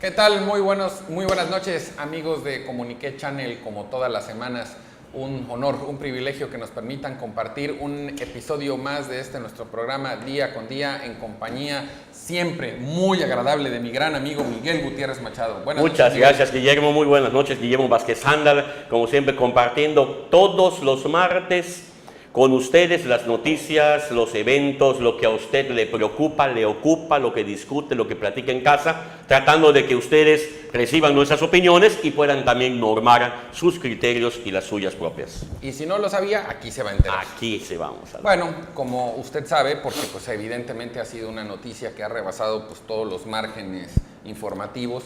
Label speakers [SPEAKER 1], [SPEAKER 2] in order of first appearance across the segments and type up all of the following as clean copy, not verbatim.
[SPEAKER 1] ¿Qué tal? Muy buenas noches, amigos de Comuniqué Channel. Como todas las semanas, un honor, un privilegio que nos permitan compartir un episodio más de nuestro programa Día con Día, en compañía siempre muy agradable de mi gran amigo Miguel Gutiérrez Machado.
[SPEAKER 2] Muchas gracias, Guillermo. Muy buenas noches, Guillermo Vázquez Handal, como siempre compartiendo todos los martes con ustedes las noticias, los eventos, lo que a usted le preocupa, le ocupa, lo que discute, lo que platica en casa, tratando de que ustedes reciban nuestras opiniones y puedan también normar sus criterios y las suyas propias.
[SPEAKER 1] Y si no lo sabía, aquí se va a enterar.
[SPEAKER 2] Aquí se vamos a ver.
[SPEAKER 1] Bueno, como usted sabe, porque pues evidentemente ha sido una noticia que ha rebasado pues todos los márgenes informativos.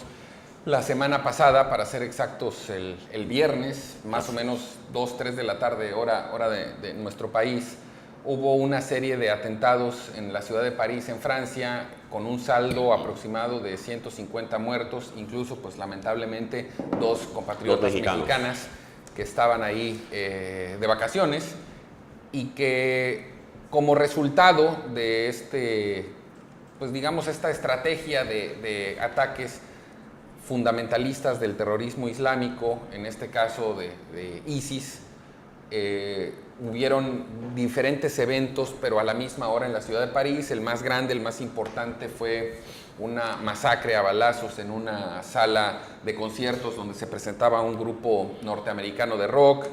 [SPEAKER 1] La semana pasada, para ser exactos, el viernes, más o menos 2, 3 de la tarde, hora de nuestro país, hubo una serie de atentados en la ciudad de París, en Francia, con un saldo aproximado de 150 muertos, incluso, pues lamentablemente, 2 compatriotas mexicanas que estaban ahí de vacaciones y que, como resultado de pues digamos, esta estrategia de ataques fundamentalistas del terrorismo islámico, en este caso de ISIS, hubieron diferentes eventos, pero a la misma hora en la ciudad de París. El más grande, el más importante, fue una masacre a balazos en una sala de conciertos donde se presentaba un grupo norteamericano de rock,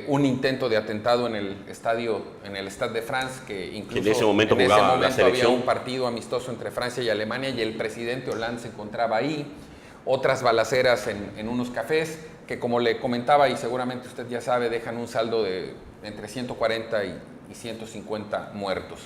[SPEAKER 1] un intento de atentado en el Stade de France, que incluso
[SPEAKER 2] en ese momento
[SPEAKER 1] había un partido amistoso entre Francia y Alemania y el presidente Hollande se encontraba ahí. Otras balaceras en unos cafés que, como le comentaba y seguramente usted ya sabe, dejan un saldo de entre 140 y 150 muertos.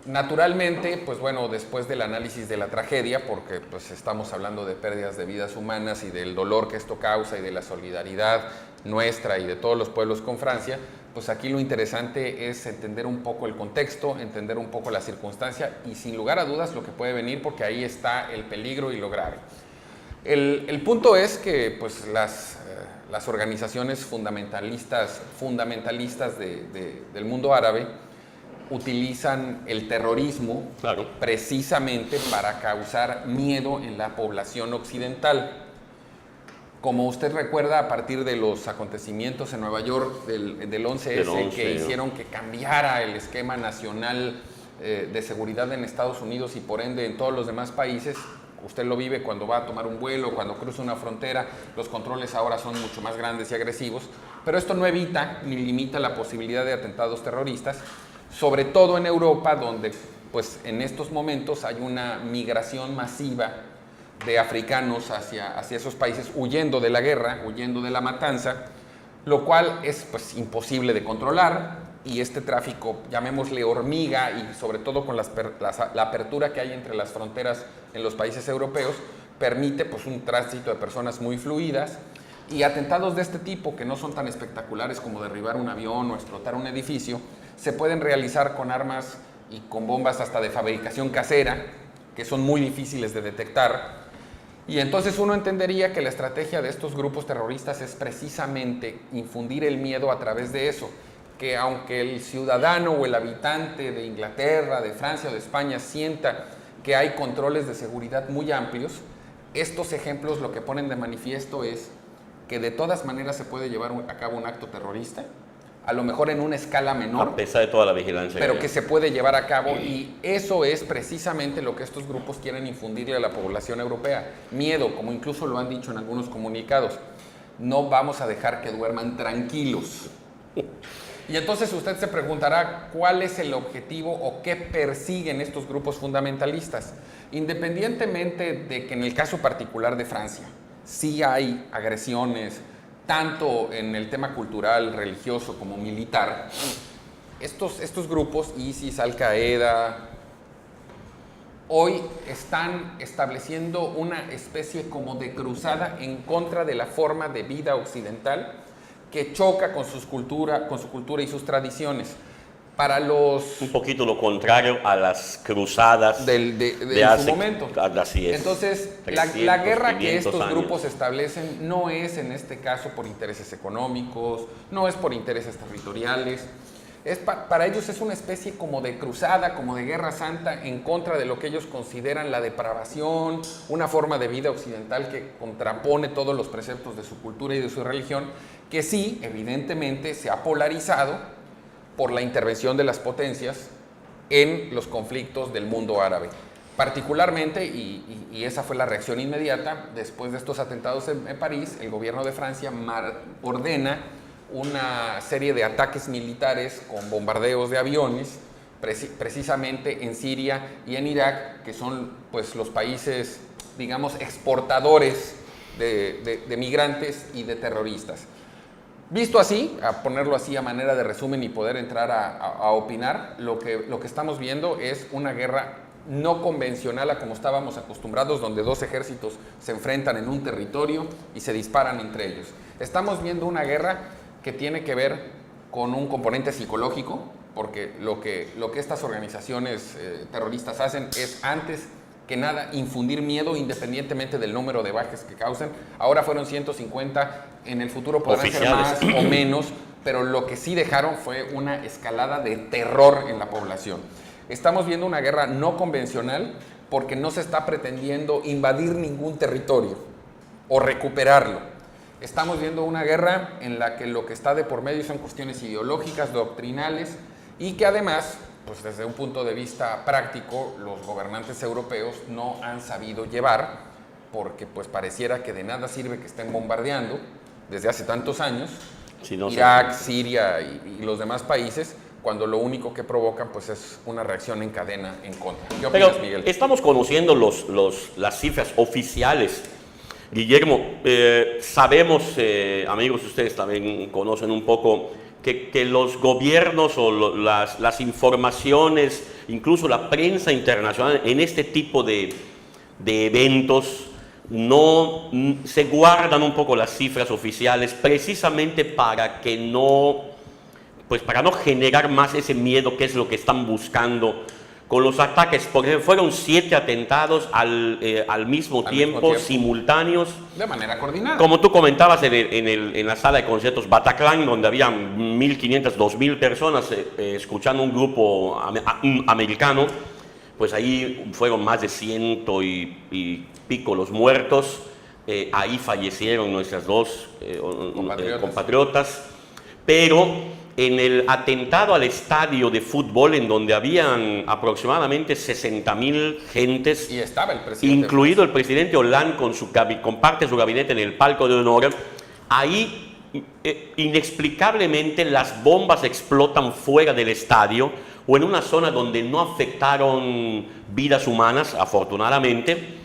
[SPEAKER 1] Naturalmente, pues bueno, después del análisis de la tragedia, porque pues estamos hablando de pérdidas de vidas humanas y del dolor que esto causa y de la solidaridad nuestra y de todos los pueblos con Francia, pues aquí lo interesante es entender un poco el contexto, entender un poco la circunstancia y sin lugar a dudas lo que puede venir, porque ahí está el peligro y lo grave. El punto es que pues, las organizaciones fundamentalistas del mundo árabe utilizan el terrorismo precisamente para causar miedo en la población occidental. Como usted recuerda, a partir de los acontecimientos en Nueva York del 11S, que hicieron que cambiara el esquema nacional de seguridad en Estados Unidos y por ende en todos los demás países. Usted lo vive cuando va a tomar un vuelo, cuando cruza una frontera, los controles ahora son mucho más grandes y agresivos, pero esto no evita ni limita la posibilidad de atentados terroristas, sobre todo en Europa, donde pues en estos momentos hay una migración masiva de africanos hacia esos países, huyendo de la guerra, huyendo de la matanza, lo cual es pues imposible de controlar. Y este tráfico, llamémosle hormiga, y sobre todo con la apertura que hay entre las fronteras en los países europeos, permite pues un tránsito de personas muy fluidas. Y atentados de este tipo, que no son tan espectaculares como derribar un avión o explotar un edificio, se pueden realizar con armas y con bombas hasta de fabricación casera, que son muy difíciles de detectar. Y entonces uno entendería que la estrategia de estos grupos terroristas es precisamente infundir el miedo a través de eso, que aunque el ciudadano o el habitante de Inglaterra, de Francia o de España sienta que hay controles de seguridad muy amplios, estos ejemplos lo que ponen de manifiesto es que de todas maneras se puede llevar a cabo un acto terrorista, a lo mejor en una escala menor,
[SPEAKER 2] a pesar de toda la vigilancia,
[SPEAKER 1] pero que se puede llevar a cabo, y eso es precisamente lo que estos grupos quieren infundirle a la población europea. Miedo, como incluso lo han dicho en algunos comunicados. No vamos a dejar que duerman tranquilos. Y entonces usted se preguntará cuál es el objetivo o qué persiguen estos grupos fundamentalistas. Independientemente de que en el caso particular de Francia sí hay agresiones, tanto en el tema cultural, religioso como militar, estos grupos, ISIS, Al-Qaeda, hoy están estableciendo una especie como de cruzada en contra de la forma de vida occidental que choca con su cultura y sus tradiciones. Para los...
[SPEAKER 2] Un poquito lo contrario a las cruzadas
[SPEAKER 1] de su momento.
[SPEAKER 2] Así es.
[SPEAKER 1] Entonces,
[SPEAKER 2] 300,
[SPEAKER 1] la guerra que estos
[SPEAKER 2] años.
[SPEAKER 1] grupos establecen no es en este caso por intereses económicos, no es por intereses territoriales, Para ellos es una especie como de cruzada, como de guerra santa en contra de lo que ellos consideran la depravación, una forma de vida occidental que contrapone todos los preceptos de su cultura y de su religión, que sí, evidentemente, se ha polarizado por la intervención de las potencias en los conflictos del mundo árabe. Particularmente, y esa fue la reacción inmediata, después de estos atentados en París, el gobierno de Francia ordena una serie de ataques militares con bombardeos de aviones, precisamente en Siria y en Irak, que son pues, los países, digamos, exportadores de migrantes y de terroristas. Visto así, a ponerlo así a manera de resumen y poder entrar a opinar, lo que estamos viendo es una guerra no convencional a como estábamos acostumbrados, donde dos ejércitos se enfrentan en un territorio y se disparan entre ellos. Estamos viendo una guerra que tiene que ver con un componente psicológico, porque lo que estas organizaciones terroristas hacen es, antes que nada, infundir miedo independientemente del número de bajas que causen. Ahora fueron 150, en el futuro podrán ser más o menos, pero lo que sí dejaron fue una escalada de terror en la población. Estamos viendo una guerra no convencional porque no se está pretendiendo invadir ningún territorio o recuperarlo. Estamos viendo una guerra en la que lo que está de por medio son cuestiones ideológicas, doctrinales, y que además, pues desde un punto de vista práctico, los gobernantes europeos no han sabido llevar, porque pues pareciera que de nada sirve que estén bombardeando desde hace tantos años, Irak, Siria y los demás países, cuando lo único que provocan pues es una reacción en cadena en contra. ¿Qué opinas, Miguel?
[SPEAKER 2] Estamos conociendo las cifras oficiales. Guillermo, sabemos, amigos, ustedes también conocen un poco, que los gobiernos o las informaciones, incluso la prensa internacional, en este tipo de eventos, no se guardan un poco las cifras oficiales, precisamente para que para no generar más ese miedo, que es lo que están buscando con los ataques, porque fueron 7 atentados al mismo tiempo, simultáneos.
[SPEAKER 1] De manera coordinada.
[SPEAKER 2] Como tú comentabas en la sala de conciertos Bataclan, donde había 1.500, 2.000 personas escuchando un grupo americano, pues ahí fueron más de 100 y pico los muertos. Ahí fallecieron nuestras dos compatriotas. Pero en el atentado al estadio de fútbol, en donde habían aproximadamente 60.000 gentes,
[SPEAKER 1] y estaba el presidente,
[SPEAKER 2] incluido el presidente Hollande con parte de su gabinete en el palco de honor, ahí inexplicablemente las bombas explotan fuera del estadio o en una zona donde no afectaron vidas humanas, afortunadamente.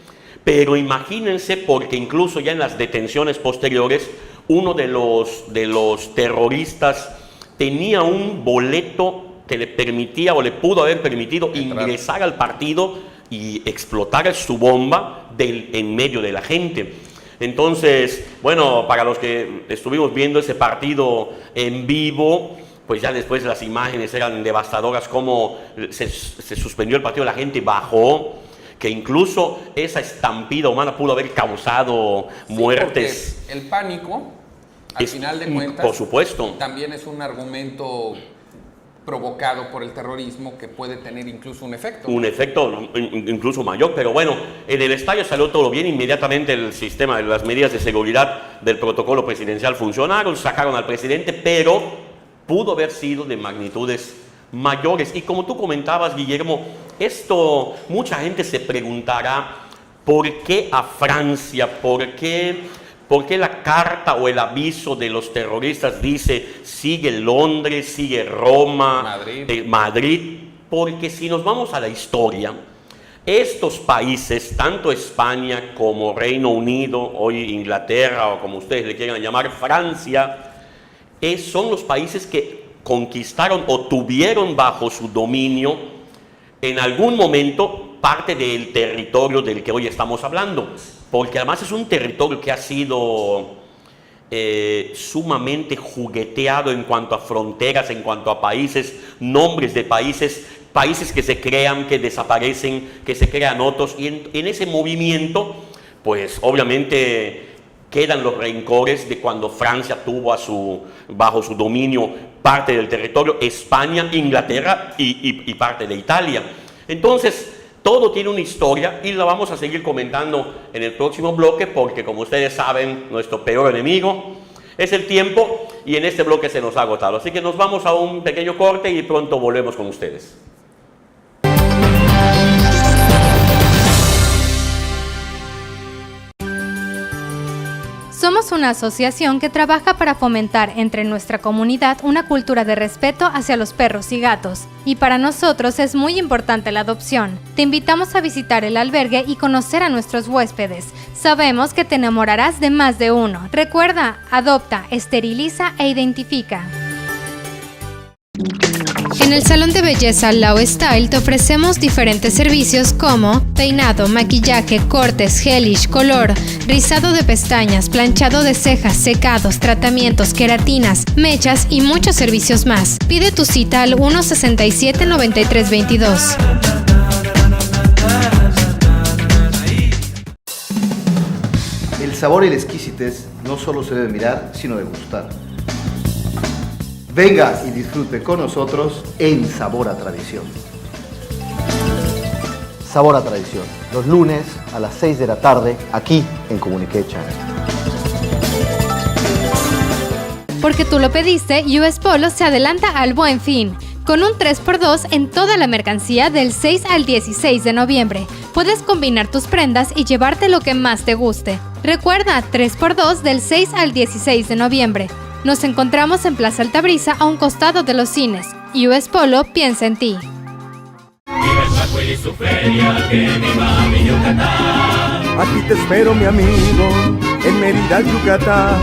[SPEAKER 2] Pero imagínense, porque incluso ya en las detenciones posteriores, uno de los terroristas tenía un boleto que le permitía o le pudo haber permitido ingresar al partido y explotar su bomba en medio de la gente. Entonces, bueno, para los que estuvimos viendo ese partido en vivo, pues ya después las imágenes eran devastadoras, cómo se suspendió el partido, la gente bajó, que incluso esa estampida humana pudo haber causado muertes.
[SPEAKER 1] El pánico, al final de cuentas,
[SPEAKER 2] por supuesto,
[SPEAKER 1] también es un argumento provocado por el terrorismo que puede tener incluso un efecto.
[SPEAKER 2] Un efecto incluso mayor, pero bueno, en el estadio salió todo bien. Inmediatamente el sistema, las medidas de seguridad del protocolo presidencial funcionaron, sacaron al presidente, pero pudo haber sido de magnitudes mayores. Y como tú comentabas, Guillermo, mucha gente se preguntará por qué a Francia, por qué la carta o el aviso de los terroristas dice sigue Londres, sigue Roma, Madrid. Porque si nos vamos a la historia, estos países, tanto España como Reino Unido, hoy Inglaterra o como ustedes le quieran llamar, Francia, son los países que conquistaron o tuvieron bajo su dominio en algún momento parte del territorio del que hoy estamos hablando, porque además es un territorio que ha sido sumamente jugueteado en cuanto a fronteras, en cuanto a países, nombres de países que se crean, que desaparecen, que se crean otros, y en ese movimiento, pues obviamente quedan los rencores de cuando Francia tuvo bajo su dominio parte del territorio, España, Inglaterra y parte de Italia. Entonces, todo tiene una historia y la vamos a seguir comentando en el próximo bloque porque, como ustedes saben, nuestro peor enemigo es el tiempo y en este bloque se nos ha agotado. Así que nos vamos a un pequeño corte y pronto volvemos con ustedes.
[SPEAKER 3] Somos una asociación que trabaja para fomentar entre nuestra comunidad una cultura de respeto hacia los perros y gatos, y para nosotros es muy importante la adopción. Te invitamos a visitar el albergue y conocer a nuestros huéspedes. Sabemos que te enamorarás de más de uno. Recuerda, adopta, esteriliza e identifica. En el salón de belleza Lau Style te ofrecemos diferentes servicios como peinado, maquillaje, cortes, gelish, color, rizado de pestañas, planchado de cejas, secados, tratamientos, queratinas, mechas y muchos servicios más. Pide tu cita al 167-9322.
[SPEAKER 4] El sabor y la exquisitez no solo se debe mirar, sino degustar. Venga y disfrute con nosotros en Sabor a Tradición. Sabor a Tradición, los lunes a las 6 de la tarde, aquí en Comunique Channel.
[SPEAKER 3] Porque tú lo pediste, US Polo se adelanta al Buen Fin, con un 3x2 en toda la mercancía del 6 al 16 de noviembre. Puedes combinar tus prendas y llevarte lo que más te guste. Recuerda, 3x2 del 6 al 16 de noviembre. Nos encontramos en Plaza Altabrisa, a un costado de los cines. US Polo piensa en ti.
[SPEAKER 5] Aquí te espero, mi amigo, en Mérida, Yucatán.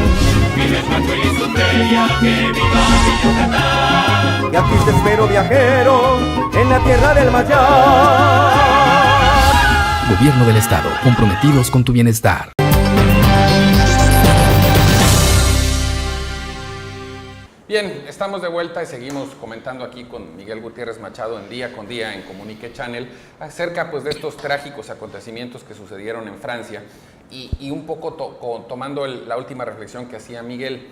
[SPEAKER 5] Y aquí te espero, viajero, en la tierra del Mayar.
[SPEAKER 6] Gobierno del Estado, comprometidos con tu bienestar.
[SPEAKER 1] Bien, estamos de vuelta y seguimos comentando aquí con Miguel Gutiérrez Machado en Día con Día en Comunique Channel acerca pues de estos trágicos acontecimientos que sucedieron en Francia y un poco tomando la última reflexión que hacía Miguel.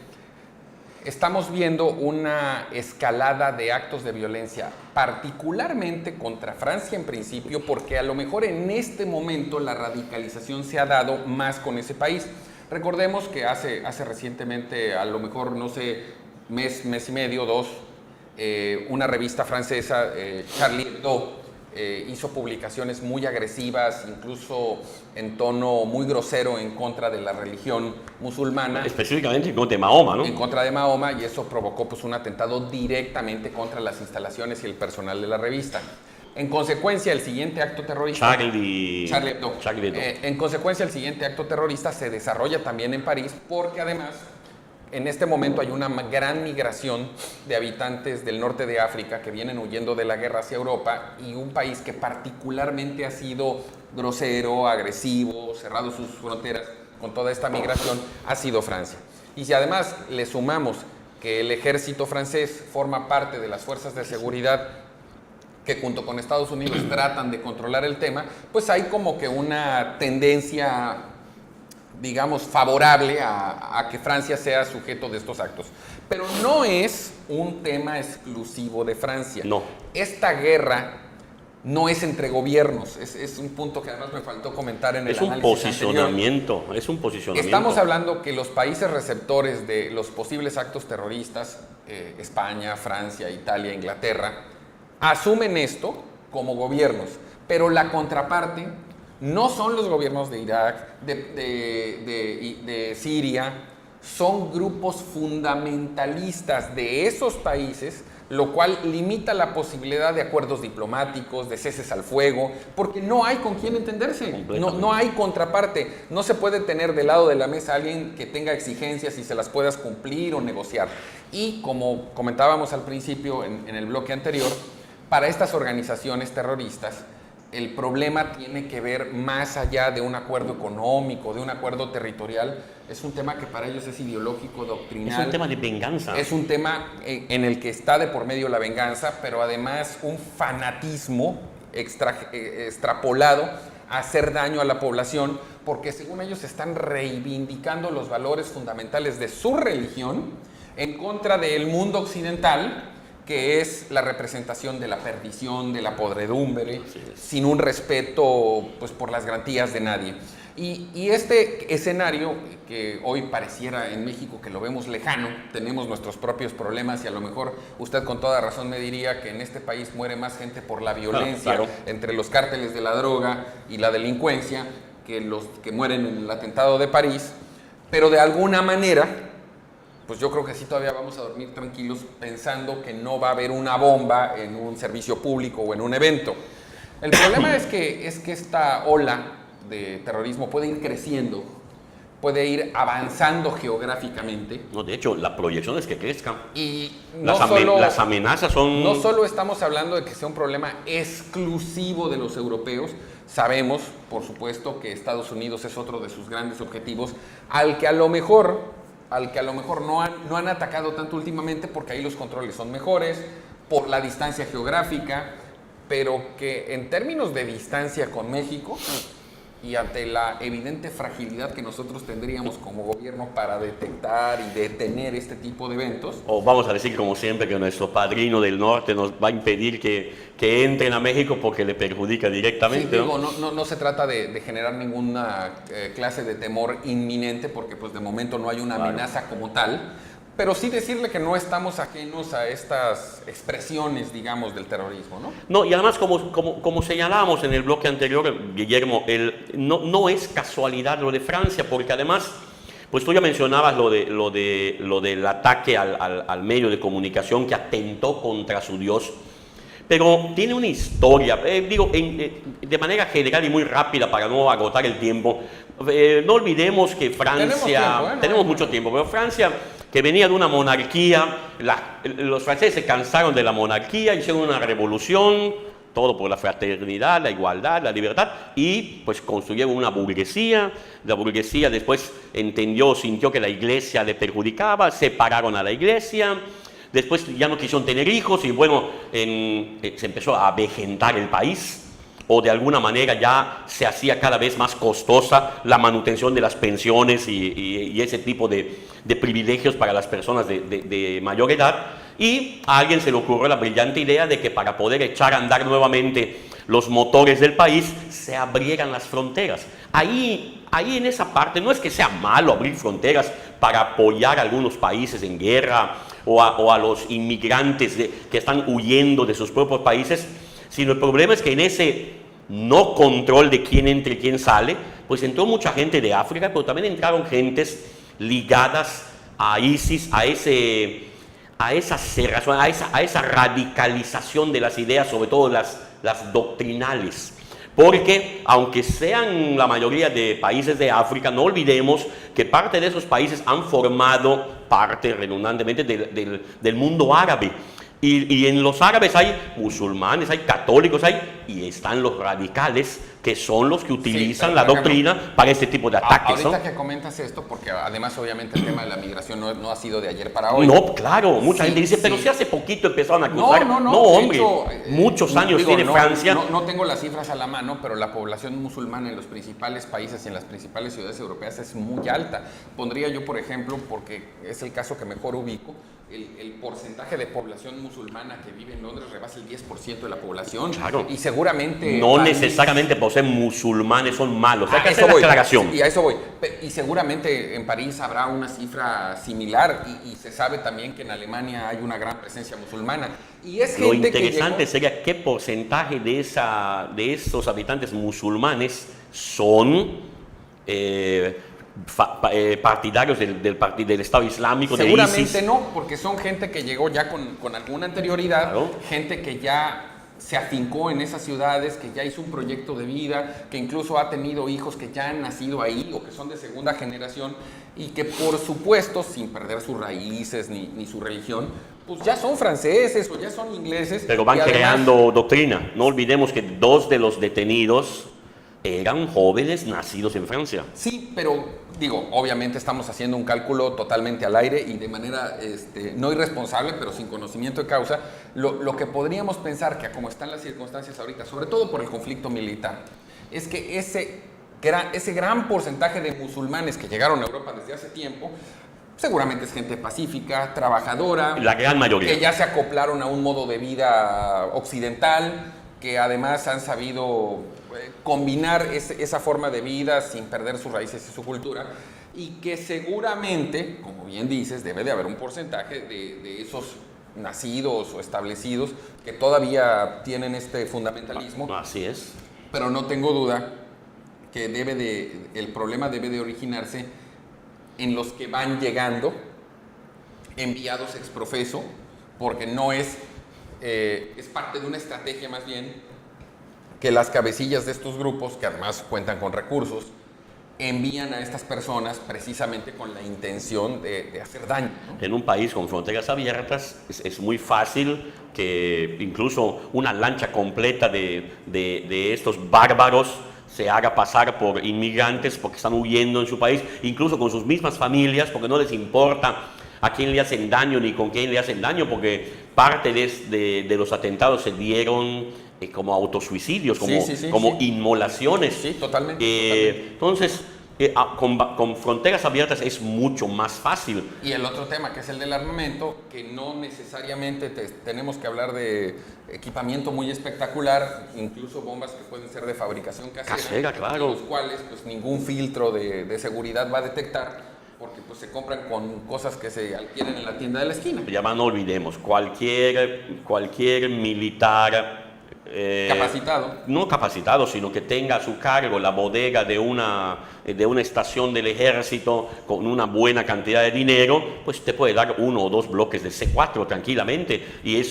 [SPEAKER 1] Estamos viendo una escalada de actos de violencia, particularmente contra Francia en principio, porque a lo mejor en este momento la radicalización se ha dado más con ese país. Recordemos que hace recientemente, a lo mejor, no sé, mes y medio, dos, una revista francesa, Charlie Hebdo, hizo publicaciones muy agresivas, incluso en tono muy grosero en contra de la religión musulmana.
[SPEAKER 2] Específicamente en contra de Mahoma, ¿no?
[SPEAKER 1] En contra de Mahoma, y eso provocó pues, un atentado directamente contra las instalaciones y el personal de la revista. En consecuencia, el siguiente acto terrorista... Charlie Hebdo. En consecuencia, el siguiente acto terrorista se desarrolla también en París, porque además... En este momento hay una gran migración de habitantes del norte de África que vienen huyendo de la guerra hacia Europa, y un país que particularmente ha sido grosero, agresivo, cerrado sus fronteras con toda esta migración ha sido Francia. Y si además le sumamos que el ejército francés forma parte de las fuerzas de seguridad que junto con Estados Unidos tratan de controlar el tema, pues hay como que una tendencia, digamos, favorable a que Francia sea sujeto de estos actos. Pero no es un tema exclusivo de Francia.
[SPEAKER 2] No.
[SPEAKER 1] Esta guerra no es entre gobiernos. Es un punto que además me faltó comentar en el análisis anterior.
[SPEAKER 2] Es un posicionamiento.
[SPEAKER 1] Estamos hablando que los países receptores de los posibles actos terroristas, España, Francia, Italia, Inglaterra, asumen esto como gobiernos. Pero la contraparte no son los gobiernos de Irak, de Siria, son grupos fundamentalistas de esos países, lo cual limita la posibilidad de acuerdos diplomáticos, de ceses al fuego, porque no hay con quién entenderse, no hay contraparte. No se puede tener del lado de la mesa a alguien que tenga exigencias y se las puedas cumplir o negociar. Y como comentábamos al principio en el bloque anterior, para estas organizaciones terroristas, el problema tiene que ver más allá de un acuerdo económico, de un acuerdo territorial. Es un tema que para ellos es ideológico, doctrinal.
[SPEAKER 2] Es un tema de venganza.
[SPEAKER 1] Es un tema en el que está de por medio la venganza, pero además un fanatismo extrapolado hacer daño a la población, porque según ellos están reivindicando los valores fundamentales de su religión en contra del mundo occidental, que es la representación de la perdición, de la podredumbre, sin un respeto pues, por las garantías de nadie. Y este escenario, que hoy pareciera en México que lo vemos lejano, tenemos nuestros propios problemas y a lo mejor usted con toda razón me diría que en este país muere más gente por la violencia entre los cárteles de la droga y la delincuencia que los que mueren en el atentado de París, pero de alguna manera, pues yo creo que sí todavía vamos a dormir tranquilos pensando que no va a haber una bomba en un servicio público o en un evento. El problema es que esta ola de terrorismo puede ir creciendo, puede ir avanzando geográficamente.
[SPEAKER 2] No, de hecho, la proyección es que crezcan.
[SPEAKER 1] Y
[SPEAKER 2] las amenazas son...
[SPEAKER 1] No solo estamos hablando de que sea un problema exclusivo de los europeos, sabemos, por supuesto, que Estados Unidos es otro de sus grandes objetivos, al que a lo mejor no han atacado tanto últimamente porque ahí los controles son mejores, por la distancia geográfica, pero que en términos de distancia con México y ante la evidente fragilidad que nosotros tendríamos como gobierno para detectar y detener este tipo de eventos.
[SPEAKER 2] O vamos a decir como siempre que nuestro padrino del norte nos va a impedir que entren a México porque le perjudica directamente.
[SPEAKER 1] Sí, digo, no se trata de generar ninguna clase de temor inminente porque pues de momento no hay una amenaza como tal, pero sí decirle que no estamos ajenos a estas expresiones, digamos, del terrorismo, ¿no?
[SPEAKER 2] No, y además, como señalábamos en el bloque anterior, Guillermo, no es casualidad lo de Francia, porque además, pues tú ya mencionabas lo del ataque al medio de comunicación que atentó contra su Dios, pero tiene una historia, de manera general y muy rápida para no agotar el tiempo. No olvidemos que Francia, tenemos mucho tiempo, pero Francia, que venía de una monarquía, los franceses se cansaron de la monarquía, hicieron una revolución, todo por la fraternidad, la igualdad, la libertad, y pues construyeron una burguesía. La burguesía después sintió que la iglesia le perjudicaba, separaron a la iglesia, después ya no quisieron tener hijos y bueno, se empezó a avejentar el país. O de alguna manera ya se hacía cada vez más costosa la manutención de las pensiones y ese tipo de privilegios para las personas de mayor edad. Y a alguien se le ocurrió la brillante idea de que para poder echar a andar nuevamente los motores del país, se abrieran las fronteras. Ahí en esa parte, no es que sea malo abrir fronteras para apoyar a algunos países en guerra o a los inmigrantes que están huyendo de sus propios países, sino el problema es que en ese no control de quién entra y quién sale, pues entró mucha gente de África, pero también entraron gentes ligadas a ISIS, a esa cerrazón, a esa radicalización de las ideas, sobre todo las doctrinales. Porque aunque sean la mayoría de países de África, no olvidemos que parte de esos países han formado parte redundantemente del mundo árabe. Y en los árabes hay musulmanes, hay católicos, y están los radicales, que son los que utilizan la doctrina para este tipo de ataques.
[SPEAKER 1] Ahorita que comentas esto, porque además obviamente el tema de la migración no ha sido de ayer para hoy.
[SPEAKER 2] No, claro, mucha gente dice, pero si hace poquito empezaron a acusar. No, hombre, hecho, muchos años tiene Francia.
[SPEAKER 1] No tengo las cifras a la mano, pero la población musulmana en los principales países y en las principales ciudades europeas es muy alta. Pondría yo, por ejemplo, porque es el caso que mejor ubico, el porcentaje de población musulmana que vive en Londres rebasa el 10% de la población.
[SPEAKER 2] Claro.
[SPEAKER 1] Y seguramente...
[SPEAKER 2] No necesariamente por ser musulmanes son malos. Hay que hacer la aclaración.
[SPEAKER 1] Y a eso voy. Y seguramente en París habrá una cifra similar. Y se sabe también que en Alemania hay una gran presencia musulmana. Y es
[SPEAKER 2] Lo interesante sería qué porcentaje de esos habitantes musulmanes son... partidarios del Estado Islámico, de ISIS.
[SPEAKER 1] Seguramente no, porque son gente que llegó ya con alguna anterioridad, gente que ya se afincó en esas ciudades, que ya hizo un proyecto de vida, que incluso ha tenido hijos que ya han nacido ahí o que son de segunda generación y que por supuesto, sin perder sus raíces ni su religión, pues ya son franceses o ya son ingleses.
[SPEAKER 2] Pero van creando doctrina. No olvidemos que 2 de los detenidos eran jóvenes nacidos en Francia.
[SPEAKER 1] Sí, pero digo, obviamente estamos haciendo un cálculo totalmente al aire y de manera no irresponsable, pero sin conocimiento de causa. Lo que podríamos pensar que como están las circunstancias ahorita, sobre todo por el conflicto militar, es que ese gran porcentaje de musulmanes que llegaron a Europa desde hace tiempo, seguramente es gente pacífica, trabajadora,
[SPEAKER 2] la gran mayoría,
[SPEAKER 1] que ya se acoplaron a un modo de vida occidental, que además han sabido combinar esa forma de vida sin perder sus raíces y su cultura, y que seguramente, como bien dices, debe de haber un porcentaje de esos nacidos o establecidos que todavía tienen este fundamentalismo.
[SPEAKER 2] Así es.
[SPEAKER 1] Pero no tengo duda que el problema debe de originarse en los que van llegando, enviados ex profeso, porque no es parte de una estrategia más bien que las cabecillas de estos grupos, que además cuentan con recursos, envían a estas personas precisamente con la intención de hacer daño, ¿no?
[SPEAKER 2] En un país con fronteras abiertas es muy fácil que incluso una lancha completa de estos bárbaros se haga pasar por inmigrantes porque están huyendo en su país, incluso con sus mismas familias, porque no les importa a quién le hacen daño ni con quién le hacen daño, porque parte de los atentados se dieron como autosuicidios, como inmolaciones.
[SPEAKER 1] Sí, totalmente.
[SPEAKER 2] Entonces, con fronteras abiertas es mucho más fácil.
[SPEAKER 1] Y el otro tema, que es el del armamento, que no necesariamente tenemos que hablar de equipamiento muy espectacular, incluso bombas que pueden ser de fabricación casera,
[SPEAKER 2] claro,
[SPEAKER 1] los cuales pues ningún filtro de seguridad va a detectar, porque pues se compran con cosas que se adquieren en la tienda de la esquina.
[SPEAKER 2] Ya no olvidemos, cualquier militar
[SPEAKER 1] capacitado.
[SPEAKER 2] No capacitado, sino que tenga a su cargo la bodega de una estación del ejército con una buena cantidad de dinero, pues te puede dar 1 o 2 bloques de C4 tranquilamente, y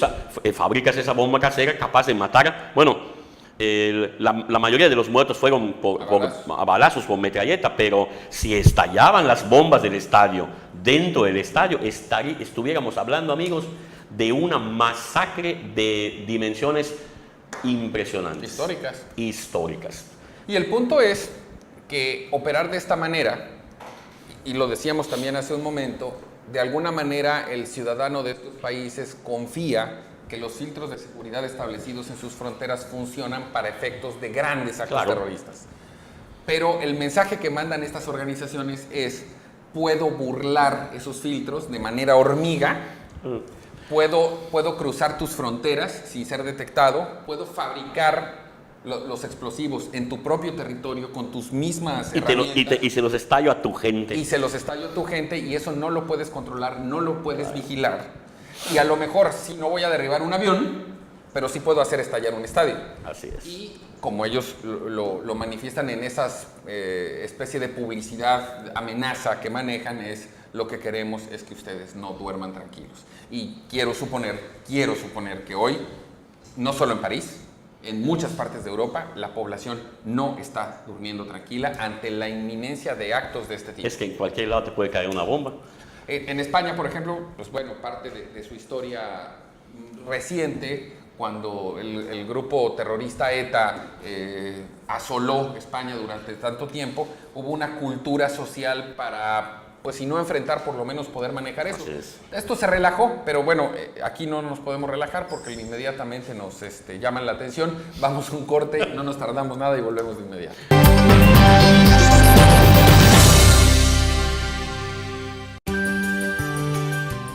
[SPEAKER 2] fabricas esa bomba casera capaz de matar, la mayoría de los muertos fueron a balazos, por metralleta, pero si estallaban las bombas del estadio, dentro del estadio, estuviéramos hablando, amigos, de una masacre de dimensiones impresionantes. Históricas.
[SPEAKER 1] Y el punto es que operar de esta manera, y lo decíamos también hace un momento, de alguna manera el ciudadano de estos países confía que los filtros de seguridad establecidos en sus fronteras funcionan para efectos de grandes actos terroristas. Pero el mensaje que mandan estas organizaciones es: puedo burlar esos filtros de manera hormiga, puedo cruzar tus fronteras sin ser detectado, puedo fabricar los explosivos en tu propio territorio con tus mismas herramientas.
[SPEAKER 2] Y se los estallo a tu gente.
[SPEAKER 1] Y eso no lo puedes controlar, no lo puedes vigilar. Y a lo mejor sí no voy a derribar un avión, pero sí puedo hacer estallar un estadio.
[SPEAKER 2] Así es.
[SPEAKER 1] Y como ellos lo manifiestan en esas especie de publicidad, amenaza que manejan, lo que queremos es que ustedes no duerman tranquilos. Y quiero suponer que hoy, no solo en París, en muchas partes de Europa, la población no está durmiendo tranquila ante la inminencia de actos de este tipo.
[SPEAKER 2] Es que en cualquier lado te puede caer una bomba.
[SPEAKER 1] En España, por ejemplo, parte de su historia reciente, cuando el grupo terrorista ETA asoló España durante tanto tiempo, hubo una cultura social para, pues si no enfrentar, por lo menos poder manejar eso. Esto se relajó, pero aquí no nos podemos relajar porque inmediatamente nos llaman la atención. Vamos a un corte, no nos tardamos nada y volvemos de inmediato.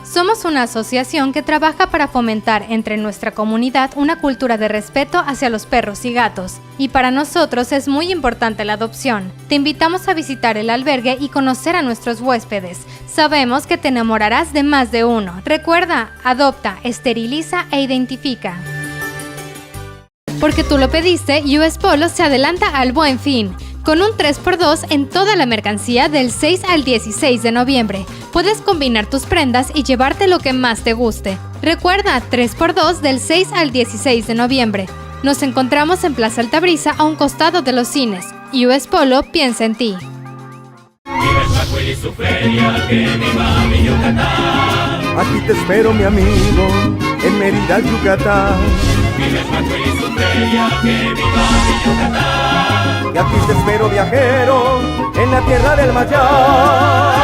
[SPEAKER 3] Somos una asociación que trabaja para fomentar entre nuestra comunidad una cultura de respeto hacia los perros y gatos, y para nosotros es muy importante la adopción. Te invitamos a visitar el albergue y conocer a nuestros huéspedes. Sabemos que te enamorarás de más de uno. Recuerda, adopta, esteriliza e identifica. Porque tú lo pediste, US Polo se adelanta al Buen Fin, con un 3x2 en toda la mercancía del 6 al 16 de noviembre. Puedes combinar tus prendas y llevarte lo que más te guste. Recuerda, 3x2 del 6 al 16 de noviembre. Nos encontramos en Plaza Altabrisa, a un costado de los cines. US Polo piensa en ti.
[SPEAKER 5] Aquí te espero, mi amigo, en Mérida, Yucatán. Y aquí te espero, viajero, en la tierra del Mayar.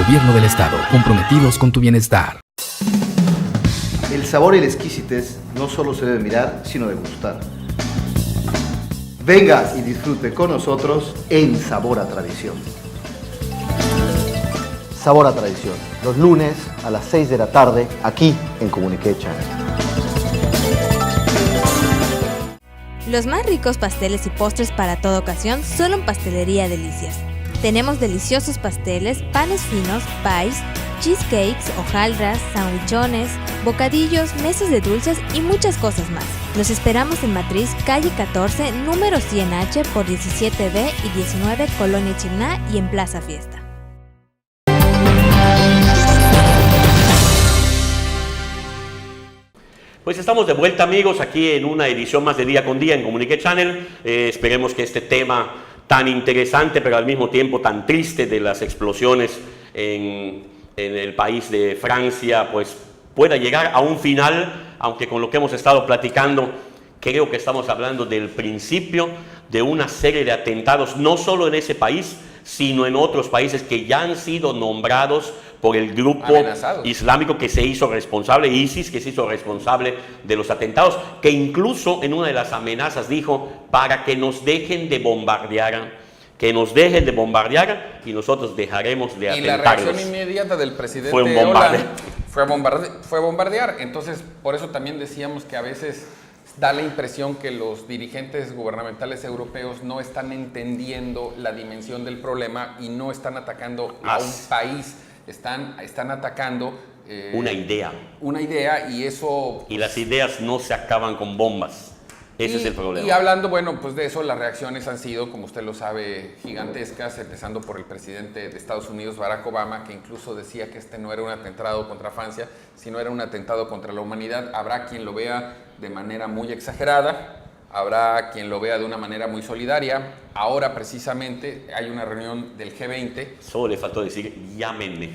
[SPEAKER 6] Gobierno del Estado, comprometidos con tu bienestar.
[SPEAKER 4] El sabor y la exquisitez no solo se debe mirar, sino degustar. Venga y disfrute con nosotros en Sabor a Tradición. Sabor a Tradición, los lunes a las 6 de la tarde, aquí en Comunique Channel.
[SPEAKER 7] Los más ricos pasteles y postres para toda ocasión solo en Pastelería Delicias. Tenemos deliciosos pasteles, panes finos, pies, cheesecakes, hojaldras, sandwichones, bocadillos, mesas de dulces y muchas cosas más. Los esperamos en Matriz, calle 14, número 100H por 17B y 19, Colonia Chimná y en Plaza Fiesta.
[SPEAKER 2] Pues estamos de vuelta, amigos, aquí en una edición más de Día con Día en Comunique Channel. Esperemos que este tema tan interesante, pero al mismo tiempo tan triste de las explosiones en el país de Francia, pues pueda llegar a un final, aunque con lo que hemos estado platicando, creo que estamos hablando del principio de una serie de atentados, no solo en ese país, sino en otros países que ya han sido nombrados por el grupo islámico que se hizo responsable, ISIS, que se hizo responsable de los atentados, que incluso en una de las amenazas dijo, para que nos dejen de bombardear, y nosotros dejaremos de atentarles.
[SPEAKER 1] Y la reacción inmediata del presidente
[SPEAKER 2] fue un
[SPEAKER 1] fue bombardear. Entonces, por eso también decíamos que a veces da la impresión que los dirigentes gubernamentales europeos no están entendiendo la dimensión del problema y no están atacando a un país, están atacando
[SPEAKER 2] una idea.
[SPEAKER 1] Y eso...
[SPEAKER 2] Y las ideas no se acaban con bombas. Ese es el problema.
[SPEAKER 1] Y hablando, bueno, pues de eso, las reacciones han sido, como usted lo sabe, gigantescas, empezando por el presidente de Estados Unidos, Barack Obama, que incluso decía que este no era un atentado contra Francia, sino era un atentado contra la humanidad. Habrá quien lo vea de manera muy exagerada, habrá quien lo vea de una manera muy solidaria. Ahora, precisamente, hay una reunión del G20.
[SPEAKER 2] Solo le faltó decir, llámenme.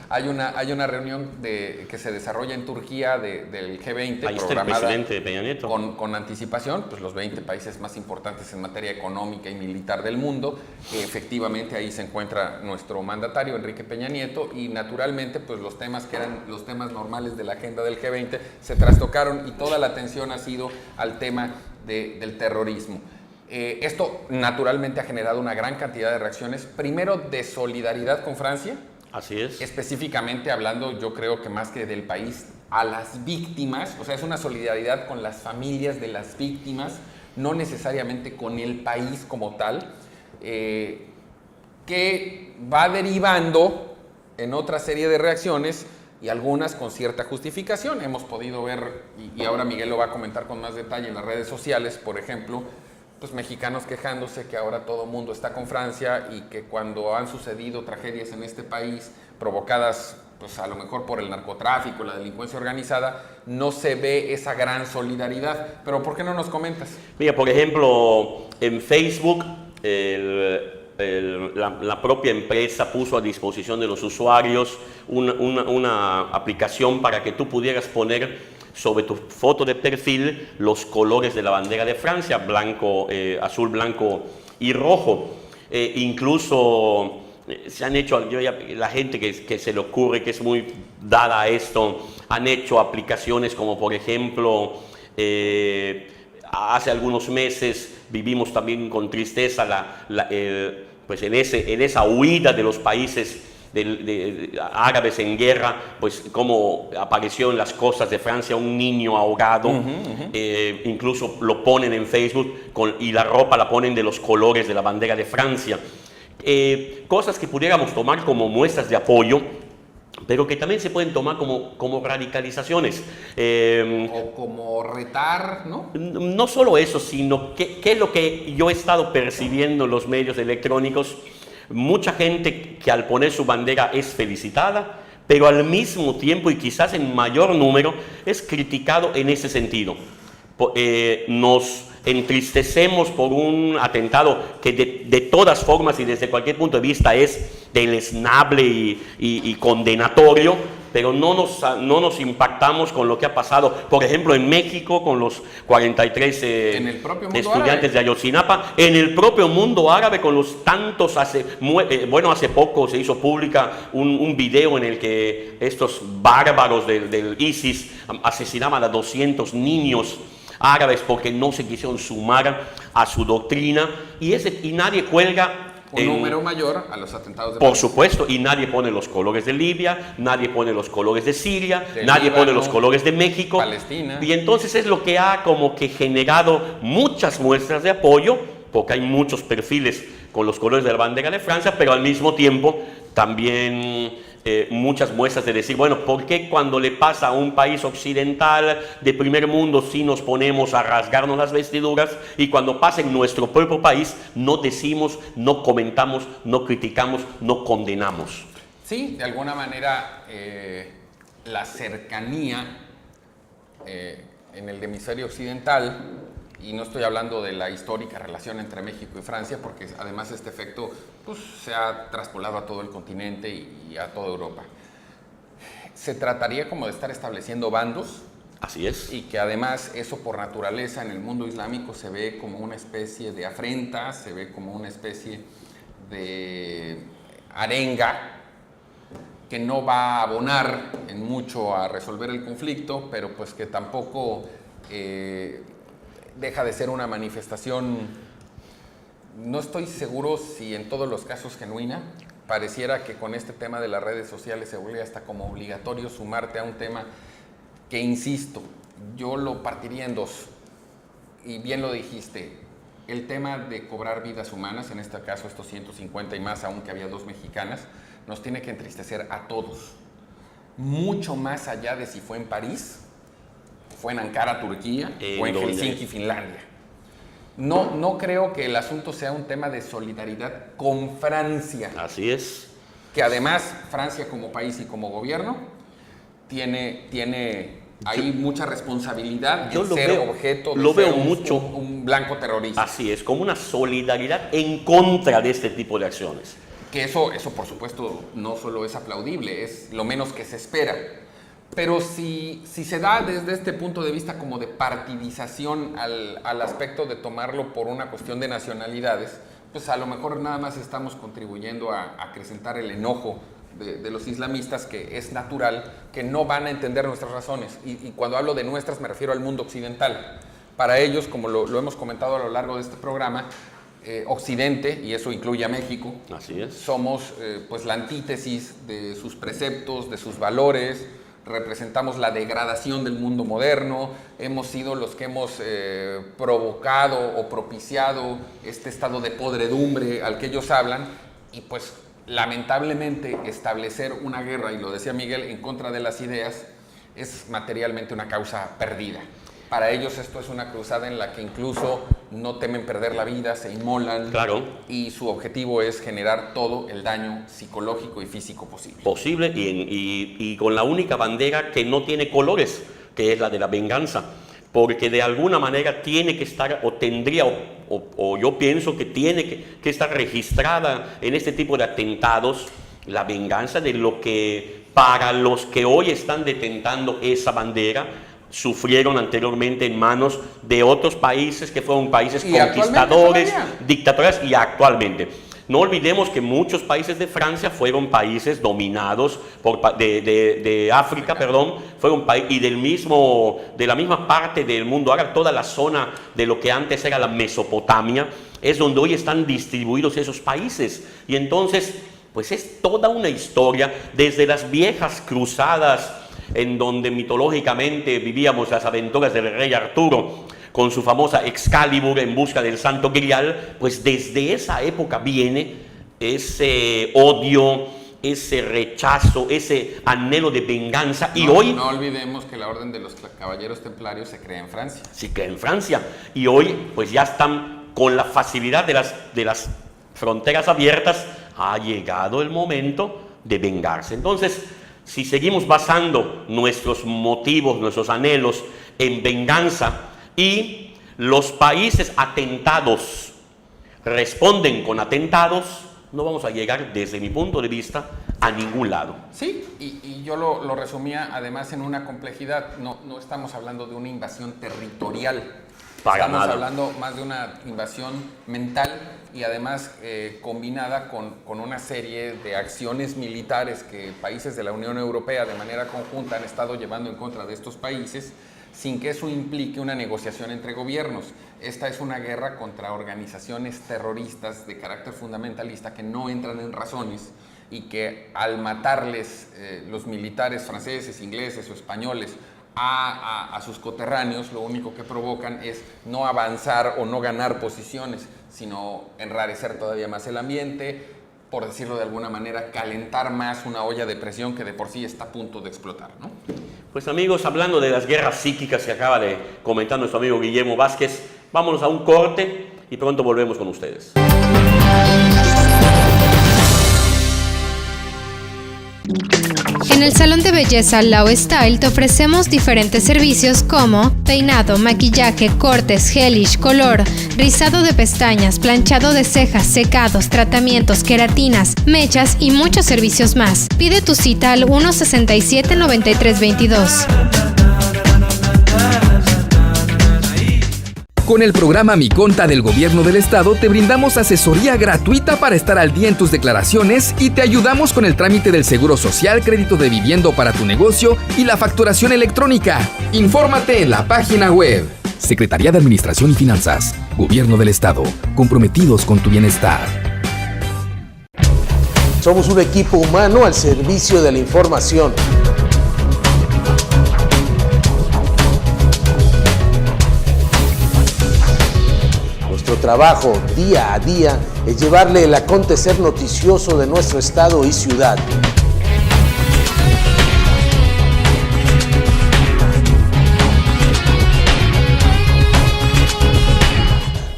[SPEAKER 1] Hay una reunión que se desarrolla en Turquía del G20.
[SPEAKER 2] Ahí está el presidente Peña Nieto.
[SPEAKER 1] Con anticipación, pues los 20 países más importantes en materia económica y militar del mundo. Efectivamente, ahí se encuentra nuestro mandatario, Enrique Peña Nieto, y naturalmente, pues los temas que eran los temas normales de la agenda del G20 se trastocaron y toda la atención ha sido al tema del terrorismo. Esto naturalmente ha generado una gran cantidad de reacciones, primero de solidaridad con Francia.
[SPEAKER 2] Así es.
[SPEAKER 1] Específicamente hablando, yo creo que más que del país, a las víctimas, o sea, es una solidaridad con las familias de las víctimas, no necesariamente con el país como tal, que va derivando en otra serie de reacciones y algunas con cierta justificación. Hemos podido ver, y ahora Miguel lo va a comentar con más detalle en las redes sociales, por ejemplo, pues mexicanos quejándose que ahora todo el mundo está con Francia y que cuando han sucedido tragedias en este país provocadas pues a lo mejor por el narcotráfico, la delincuencia organizada, no se ve esa gran solidaridad. Pero ¿por qué no nos comentas?
[SPEAKER 2] Mira, por ejemplo, en Facebook la propia empresa puso a disposición de los usuarios una aplicación para que tú pudieras poner sobre tu foto de perfil los colores de la bandera de Francia, blanco, azul, blanco y rojo. Incluso se han hecho, la gente que se le ocurre, que es muy dada a esto, han hecho aplicaciones como por ejemplo, hace algunos meses vivimos también con tristeza pues en esa huida de los países árabes en guerra, pues como apareció en las costas de Francia un niño ahogado, incluso lo ponen en Facebook y la ropa la ponen de los colores de la bandera de Francia. Cosas que pudiéramos tomar como muestras de apoyo, pero que también se pueden tomar como radicalizaciones.
[SPEAKER 1] O como retar, ¿no?
[SPEAKER 2] No solo eso, sino que es lo que yo he estado percibiendo en los medios electrónicos. Mucha gente que al poner su bandera es felicitada, pero al mismo tiempo y quizás en mayor número es criticado en ese sentido. Nos entristecemos por un atentado que de todas formas y desde cualquier punto de vista es deleznable y condenatorio, pero no nos impactamos con lo que ha pasado, por ejemplo, en México con los 43 estudiantes de Ayotzinapa, en el propio mundo árabe con los tantos, hace poco se hizo pública un video en el que estos bárbaros del ISIS asesinaban a 200 niños árabes porque no se quisieron sumar a su doctrina, y nadie cuelga
[SPEAKER 1] un número mayor a los atentados de
[SPEAKER 2] Por
[SPEAKER 1] París.
[SPEAKER 2] supuesto, y nadie pone los colores de Libia, nadie pone los colores de Siria,
[SPEAKER 1] De
[SPEAKER 2] nadie
[SPEAKER 1] Líbano,
[SPEAKER 2] pone los colores de México,
[SPEAKER 1] Palestina.
[SPEAKER 2] y entonces es lo que ha como que generado muchas muestras de apoyo, porque hay muchos perfiles con los colores de la bandera de Francia, pero al mismo tiempo también muchas muestras de decir, bueno, ¿por qué cuando le pasa a un país occidental de primer mundo sí nos ponemos a rasgarnos las vestiduras, y cuando pasa en nuestro propio país no decimos, no comentamos, no criticamos, no condenamos?
[SPEAKER 1] Sí, de alguna manera la cercanía en el hemisferio occidental, y no estoy hablando de la histórica relación entre México y Francia, porque además este efecto pues, se ha traspolado a todo el continente y a toda Europa. Se trataría como de estar estableciendo bandos.
[SPEAKER 2] Así es.
[SPEAKER 1] Y que además eso por naturaleza en el mundo islámico se ve como una especie de afrenta, se ve como una especie de arenga que no va a abonar en mucho a resolver el conflicto, pero pues que tampoco deja de ser una manifestación, no estoy seguro si en todos los casos genuina. Pareciera que con este tema de las redes sociales se vuelve hasta como obligatorio sumarte a un tema que, insisto, yo lo partiría en dos, y bien lo dijiste, el tema de cobrar vidas humanas, en este caso estos 150 y más, aunque había 2 mexicanas, nos tiene que entristecer a todos, mucho más allá de si fue en París, fue en Ankara, Turquía, o en Helsinki, Finlandia. No creo que el asunto sea un tema de solidaridad con Francia.
[SPEAKER 2] Así es.
[SPEAKER 1] Que además Francia como país y como gobierno tiene ahí mucha responsabilidad en ser objeto de ser un blanco terrorista.
[SPEAKER 2] Así es, como una solidaridad en contra de este tipo de acciones.
[SPEAKER 1] Que eso por supuesto no solo es aplaudible, es lo menos que se espera. Pero si se da desde este punto de vista como de partidización al aspecto de tomarlo por una cuestión de nacionalidades, pues a lo mejor nada más estamos contribuyendo a acrecentar el enojo de los islamistas, que es natural, que no van a entender nuestras razones. Y cuando hablo de nuestras me refiero al mundo occidental. Para ellos, como lo hemos comentado a lo largo de este programa, Occidente, y eso incluye a México,
[SPEAKER 2] así es,
[SPEAKER 1] somos pues la antítesis de sus preceptos, de sus valores. Representamos la degradación del mundo moderno, hemos sido los que hemos provocado o propiciado este estado de podredumbre al que ellos hablan, y pues lamentablemente establecer una guerra, y lo decía Miguel, en contra de las ideas, es materialmente una causa perdida. Para ellos esto es una cruzada en la que incluso no temen perder la vida, se inmolan.
[SPEAKER 2] Claro.
[SPEAKER 1] Y su objetivo es generar todo el daño psicológico y físico posible.
[SPEAKER 2] Y con la única bandera que no tiene colores, que es la de la venganza. Porque de alguna manera tiene que estar, o tendría, o yo pienso que tiene que estar registrada en este tipo de atentados, la venganza de lo que para los que hoy están detentando esa bandera, sufrieron anteriormente en manos de otros países que fueron países conquistadores, dictatoriales, y actualmente. No olvidemos que muchos países de Francia fueron países dominados de África, fueron y de la misma parte del mundo árabe, toda la zona de lo que antes era la Mesopotamia, es donde hoy están distribuidos esos países. Y entonces, pues es toda una historia, desde las viejas cruzadas, en donde mitológicamente vivíamos las aventuras del rey Arturo con su famosa Excalibur en busca del Santo Grial, pues desde esa época viene ese odio, ese rechazo, ese anhelo de venganza. Y hoy
[SPEAKER 1] no olvidemos que la Orden de los Caballeros Templarios se crea en Francia.
[SPEAKER 2] Se crea en Francia, y hoy pues ya están con la facilidad de las fronteras abiertas. Ha llegado el momento de vengarse. Entonces, si seguimos basando nuestros motivos, nuestros anhelos en venganza, y los países atentados responden con atentados, no vamos a llegar, desde mi punto de vista, a ningún lado.
[SPEAKER 1] Sí, y yo lo resumía además en una complejidad. No estamos hablando de una invasión territorial. Estamos hablando más de una invasión mental, y además combinada con una serie de acciones militares que países de la Unión Europea de manera conjunta han estado llevando en contra de estos países, sin que eso implique una negociación entre gobiernos. Esta es una guerra contra organizaciones terroristas de carácter fundamentalista que no entran en razones y que al matarles los militares franceses, ingleses o españoles a sus coterráneos, lo único que provocan es no avanzar o no ganar posiciones, sino enrarecer todavía más el ambiente, por decirlo de alguna manera, calentar más una olla de presión que de por sí está a punto de explotar, ¿no?
[SPEAKER 2] Pues amigos, hablando de las guerras psíquicas que acaba de comentar nuestro amigo Guillermo Vázquez, vámonos a un corte y pronto volvemos con ustedes.
[SPEAKER 3] En el salón de belleza Lau Style te ofrecemos diferentes servicios como peinado, maquillaje, cortes, gelish, color, rizado de pestañas, planchado de cejas, secados, tratamientos, queratinas, mechas y muchos servicios más. Pide tu cita al 167-9322.
[SPEAKER 6] Con el programa Mi Conta del Gobierno del Estado te brindamos asesoría gratuita para estar al día en tus declaraciones y te ayudamos con el trámite del seguro social, crédito de vivienda para tu negocio y la facturación electrónica. Infórmate en la página web. Secretaría de Administración y Finanzas, Gobierno del Estado, comprometidos con tu bienestar.
[SPEAKER 8] Somos un equipo humano al servicio de la información. Nuestro trabajo día a día es llevarle el acontecer noticioso de nuestro estado y ciudad.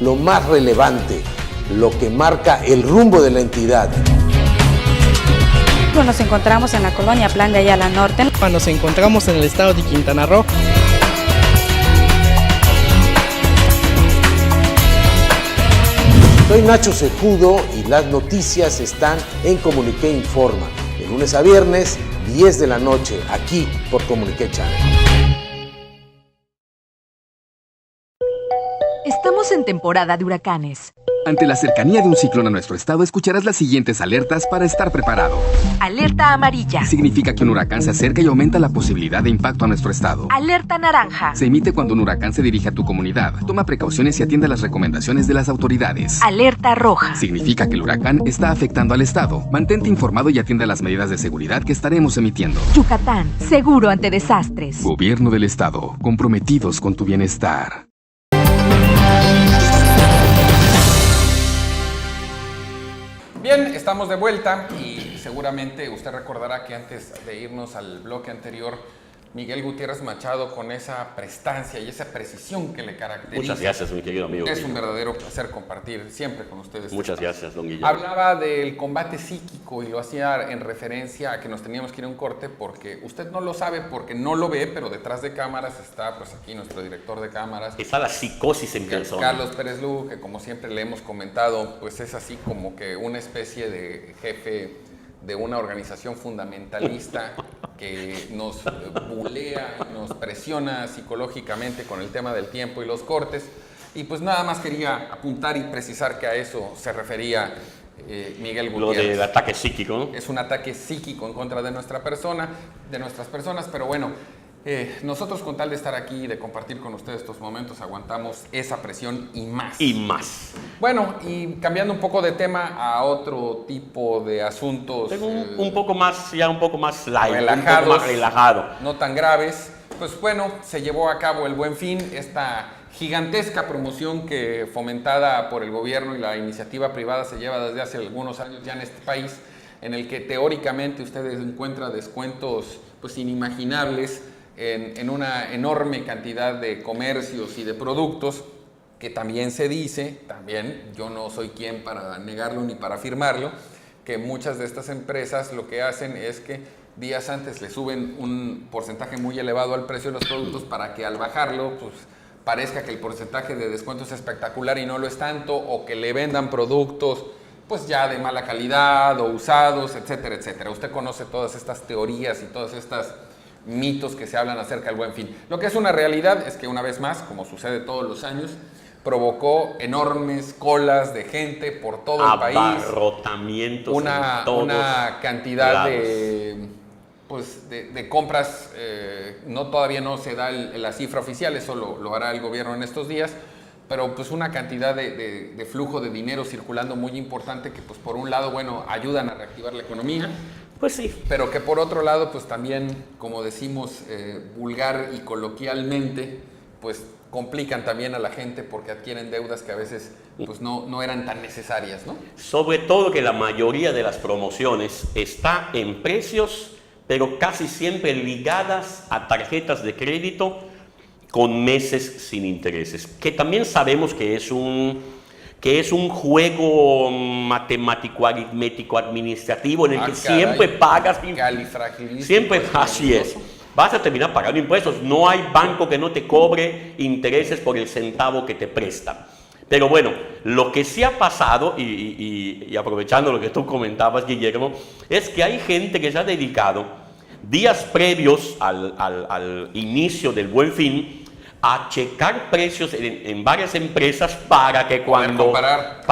[SPEAKER 8] Lo más relevante, lo que marca el rumbo de la entidad.
[SPEAKER 9] Nos encontramos en la colonia Plan de Ayala Norte.
[SPEAKER 10] Nos encontramos en el estado de Quintana Roo.
[SPEAKER 8] Soy Nacho Cejudo y las noticias están en Comuniqué Informa, de lunes a viernes, 10 de la noche, aquí por Comuniqué Channel.
[SPEAKER 11] Estamos en temporada de huracanes.
[SPEAKER 6] Ante la cercanía de un ciclón a nuestro estado, escucharás las siguientes alertas para estar preparado.
[SPEAKER 11] Alerta amarilla.
[SPEAKER 6] Significa que un huracán se acerca y aumenta la posibilidad de impacto a nuestro estado.
[SPEAKER 11] Alerta naranja.
[SPEAKER 6] Se emite cuando un huracán se dirige a tu comunidad. Toma precauciones y atiende las recomendaciones de las autoridades.
[SPEAKER 11] Alerta roja.
[SPEAKER 6] Significa que el huracán está afectando al estado. Mantente informado y atiende a las medidas de seguridad que estaremos emitiendo.
[SPEAKER 11] Yucatán, seguro ante desastres.
[SPEAKER 6] Gobierno del estado, comprometidos con tu bienestar.
[SPEAKER 1] Bien, estamos de vuelta y seguramente usted recordará que antes de irnos al bloque anterior, Miguel Gutiérrez Machado, con esa prestancia y esa precisión que le caracteriza.
[SPEAKER 2] Muchas gracias, mi querido amigo.
[SPEAKER 1] Es un verdadero placer compartir siempre con ustedes.
[SPEAKER 2] Muchas gracias, don Guillermo.
[SPEAKER 1] Hablaba del combate psíquico y lo hacía en referencia a que nos teníamos que ir a un corte porque usted no lo sabe porque no lo ve, pero detrás de cámaras está pues aquí nuestro director de cámaras.
[SPEAKER 2] Está la psicosis en persona.
[SPEAKER 1] Carlos Pérez Lugo, que como siempre le hemos comentado, pues es así como que una especie de jefe de una organización fundamentalista que nos bulea, nos presiona psicológicamente con el tema del tiempo y los cortes. Y pues nada más quería apuntar y precisar que a eso se refería Miguel Gutiérrez.
[SPEAKER 2] Lo del ataque psíquico, ¿no?
[SPEAKER 1] Es un ataque psíquico en contra de nuestra persona, de nuestras personas, pero bueno, nosotros con tal de estar aquí y de compartir con ustedes estos momentos, aguantamos esa presión y más.
[SPEAKER 2] Y más.
[SPEAKER 1] Bueno, y cambiando un poco de tema a otro tipo de asuntos.
[SPEAKER 2] Tengo un poco más, ya un poco más light,
[SPEAKER 1] relajados,
[SPEAKER 2] un poco más relajado.
[SPEAKER 1] No tan graves. Pues bueno, se llevó a cabo el Buen Fin, esta gigantesca promoción que fomentada por el gobierno y la iniciativa privada se lleva desde hace algunos años ya en este país, en el que teóricamente ustedes encuentran descuentos pues inimaginables en una enorme cantidad de comercios y de productos, que también se dice, también yo no soy quien para negarlo ni para afirmarlo, que muchas de estas empresas lo que hacen es que días antes le suben un porcentaje muy elevado al precio de los productos para que al bajarlo pues parezca que el porcentaje de descuento es espectacular y no lo es tanto, o que le vendan productos pues ya de mala calidad o usados, etcétera, etcétera. Usted conoce todas estas teorías y todas estas mitos que se hablan acerca del Buen Fin. Lo que es una realidad es que una vez más, como sucede todos los años, provocó enormes colas de gente por todo el país.
[SPEAKER 2] Abarrotamientos
[SPEAKER 1] una cantidad de pues, de compras, todavía no se da la cifra oficial, eso lo hará el gobierno en estos días, pero pues una cantidad de flujo de dinero circulando muy importante que pues por un lado, bueno, ayudan a reactivar la economía.
[SPEAKER 2] Pues sí.
[SPEAKER 1] Pero que por otro lado, pues también, como decimos vulgar y coloquialmente, pues complican también a la gente porque adquieren deudas que a veces pues no eran tan necesarias, ¿no?
[SPEAKER 2] Sobre todo que la mayoría de las promociones está en precios, pero casi siempre ligadas a tarjetas de crédito con meses sin intereses, que también sabemos que es un juego matemático, aritmético, administrativo, en el que siempre pagas, siempre, así es, vas a terminar pagando impuestos. No hay banco que no te cobre intereses por el centavo que te presta. Pero bueno, lo que sí ha pasado, y aprovechando lo que tú comentabas, Guillermo, es que hay gente que se ha dedicado días previos al inicio del Buen Fin a checar precios en varias empresas para